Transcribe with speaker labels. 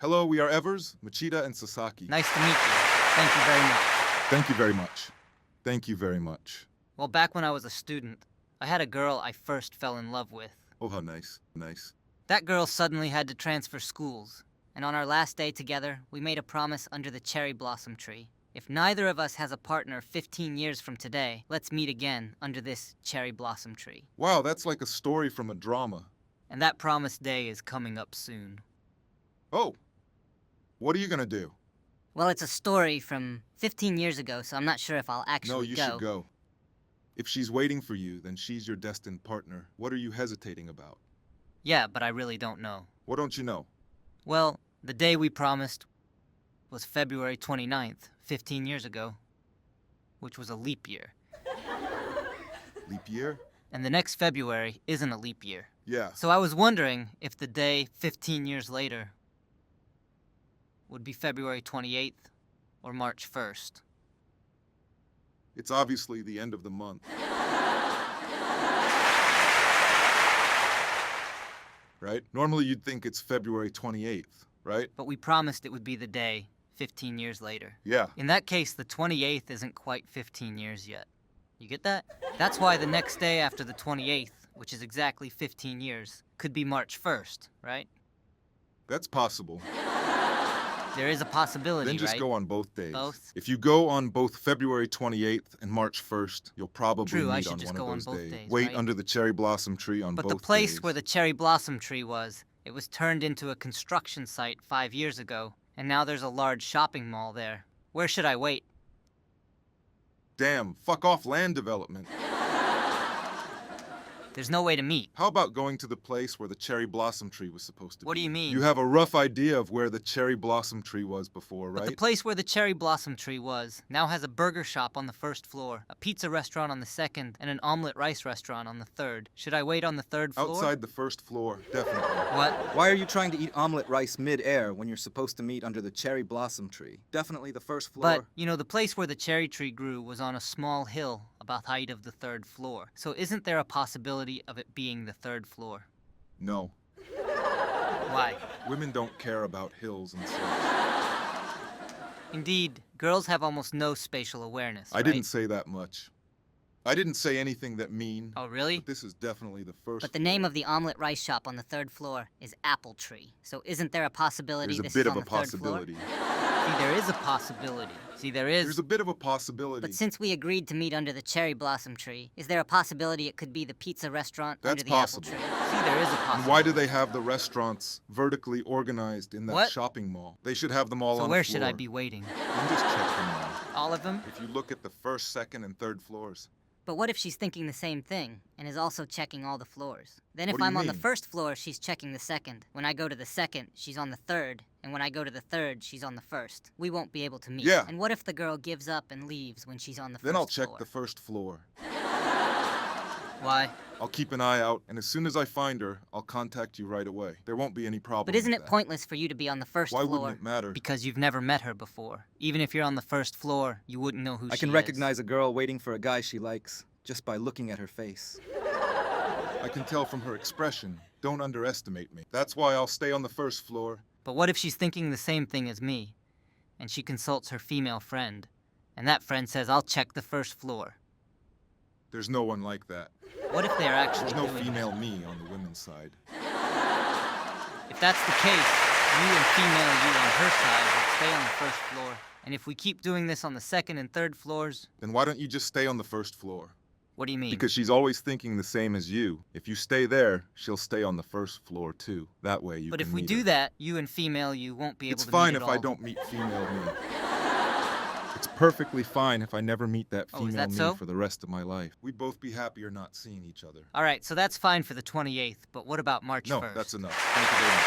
Speaker 1: Hello, we are Evars, Machida, and Sasaki.
Speaker 2: Nice to meet you. Thank you very much.
Speaker 1: Thank you very much. Thank you very much.
Speaker 2: Well, back when I was a student, I had a girl I first fell in love with.
Speaker 1: Oh, how nice. Nice.
Speaker 2: That girl suddenly had to transfer schools, and on our last day together, we made a promise under the cherry blossom tree. If neither of us has a partner 15 years from today, let's meet again under this cherry blossom tree.
Speaker 1: Wow, that's like a story from a drama.
Speaker 2: And that promised day is coming up soon.
Speaker 1: Oh, what are you gonna do?
Speaker 3: Well, it's a story from 15 years ago, so I'm not sure if I'll actually
Speaker 1: No, you should go. If she's waiting for you, then she's your destined partner. What are you hesitating about?
Speaker 2: Yeah, but I really don't know.
Speaker 1: What don't you know?
Speaker 2: Well, the day we promised was February 29th, 15 years ago, which was a leap year.
Speaker 1: Leap year?
Speaker 2: And the next February isn't a leap year.
Speaker 1: Yeah.
Speaker 2: So I was wondering if the day 15 years later would be February 28th or March 1st.
Speaker 1: It's obviously the end of the month. Right? Normally you'd think it's February 28th, right?
Speaker 2: But we promised it would be the day 15 years later.
Speaker 1: Yeah.
Speaker 2: In that case, the 28th isn't quite 15 years yet. You get that? That's why the next day after the 28th, which is exactly 15 years, could be March 1st, right?
Speaker 1: That's possible.
Speaker 2: There is a possibility,
Speaker 1: Then just
Speaker 2: right?
Speaker 1: go on both days.
Speaker 2: Both?
Speaker 1: If you go on both February 28th and March 1st, you'll probably
Speaker 2: True, I
Speaker 1: meet
Speaker 2: should
Speaker 1: on
Speaker 2: just
Speaker 1: one
Speaker 2: go
Speaker 1: of
Speaker 2: on
Speaker 1: those
Speaker 2: both
Speaker 1: days.
Speaker 2: days,
Speaker 1: Wait
Speaker 2: right?
Speaker 1: under the cherry blossom tree on
Speaker 2: But
Speaker 1: both
Speaker 2: the place
Speaker 1: days.
Speaker 2: where the cherry blossom tree was, it was turned into a construction site 5 years ago, and now there's a large shopping mall there. Where should I wait?
Speaker 1: Damn, fuck off land development.
Speaker 2: There's no way to meet.
Speaker 1: How about going to the place where the cherry blossom tree was supposed to be?
Speaker 2: What do you mean?
Speaker 1: You have a rough idea of where the cherry blossom tree was before,
Speaker 2: But
Speaker 1: right?
Speaker 2: the place where the cherry blossom tree was now has a burger shop on the first floor, a pizza restaurant on the second, and an omelet rice restaurant on the third. Should I wait on the third floor?
Speaker 1: Outside the first floor, definitely.
Speaker 2: What?
Speaker 4: Why are you trying to eat omelet rice mid-air when you're supposed to meet under the cherry blossom tree? Definitely the first floor.
Speaker 2: But, you know, the place where the cherry tree grew was on a small hill about the height of the third floor. So isn't there a possibility of it being the third floor?
Speaker 1: No.
Speaker 2: Why?
Speaker 1: Women don't care about hills and such.
Speaker 2: Indeed, girls have almost no spatial awareness,
Speaker 1: I
Speaker 2: right?
Speaker 1: didn't say that much. I didn't say anything that mean.
Speaker 2: Oh, really?
Speaker 1: But this is definitely the first
Speaker 3: But the name of the omelet rice shop on the third floor is Apple Tree. So isn't there a possibility
Speaker 1: There's a
Speaker 3: this
Speaker 1: bit
Speaker 3: is
Speaker 1: of
Speaker 3: on
Speaker 1: a
Speaker 3: the third floor?
Speaker 1: possibility.
Speaker 2: See, there is a possibility. See, there is.
Speaker 1: There's a bit of a possibility.
Speaker 3: But since we agreed to meet under the cherry blossom tree, is there a possibility it could be the pizza restaurant
Speaker 1: That's
Speaker 3: under the
Speaker 1: possible.
Speaker 3: apple tree?
Speaker 2: See, there is a possibility.
Speaker 1: And why do they have the restaurants vertically organized in that
Speaker 2: What?
Speaker 1: shopping mall? They should have them all
Speaker 2: So
Speaker 1: on
Speaker 2: where
Speaker 1: the floor.
Speaker 2: should I be waiting?
Speaker 1: Then just check them all.
Speaker 2: All of them?
Speaker 1: If you look at the first, second, and third floors.
Speaker 3: But what if she's thinking the same thing and is also checking all the floors? Then if
Speaker 1: What do you
Speaker 3: I'm on the
Speaker 1: mean?
Speaker 3: first floor, she's checking the second. When I go to the second, she's on the third. And when I go to the third, she's on the first. We won't be able to meet.
Speaker 1: Yeah.
Speaker 3: And what if the girl gives up and leaves when she's on the
Speaker 1: Then
Speaker 3: first
Speaker 1: I'll check
Speaker 3: floor?
Speaker 1: the first floor.
Speaker 2: Why?
Speaker 1: I'll keep an eye out, and as soon as I find her, I'll contact you right away. There won't be any problem.
Speaker 3: But isn't
Speaker 1: with
Speaker 3: it
Speaker 1: that.
Speaker 3: pointless for you to be on the first
Speaker 1: Why
Speaker 3: floor?
Speaker 1: wouldn't it matter?
Speaker 2: Because you've never met her before. Even if you're on the first floor, you wouldn't know who she
Speaker 4: I
Speaker 2: is.
Speaker 4: can recognize a girl waiting for a guy she likes just by looking at her face.
Speaker 1: I can tell from her expression. Don't underestimate me. That's why I'll stay on the first floor.
Speaker 2: But what if she's thinking the same thing as me, and she consults her female friend, and that friend says, I'll check the first floor?
Speaker 1: There's no one like that.
Speaker 2: What if they're actually
Speaker 1: There's no
Speaker 2: doing
Speaker 1: female me on the women's side.
Speaker 2: that? If that's the case, you and female you on her side will stay on the first floor. And if we keep doing this on the second and third floors,
Speaker 1: Then why don't you just stay on the first floor?
Speaker 2: what do you mean?
Speaker 1: Because she's always thinking the same as you. If you stay there, she'll stay on the first floor too. That way you
Speaker 2: But
Speaker 1: can
Speaker 2: if we
Speaker 1: meet
Speaker 2: do
Speaker 1: her.
Speaker 2: that, you and female you won't be able
Speaker 1: It's
Speaker 2: to
Speaker 1: fine
Speaker 2: meet
Speaker 1: if
Speaker 2: at
Speaker 1: I
Speaker 2: all.
Speaker 1: don't meet female me. It's perfectly fine if I never meet that
Speaker 2: Oh, is
Speaker 1: female
Speaker 2: that
Speaker 1: me
Speaker 2: so?
Speaker 1: for the rest of my life. We'd both be happier not seeing each other.
Speaker 2: All right, so that's fine for the 28th, but what about March 1st?
Speaker 1: No, that's enough. Thank you very much.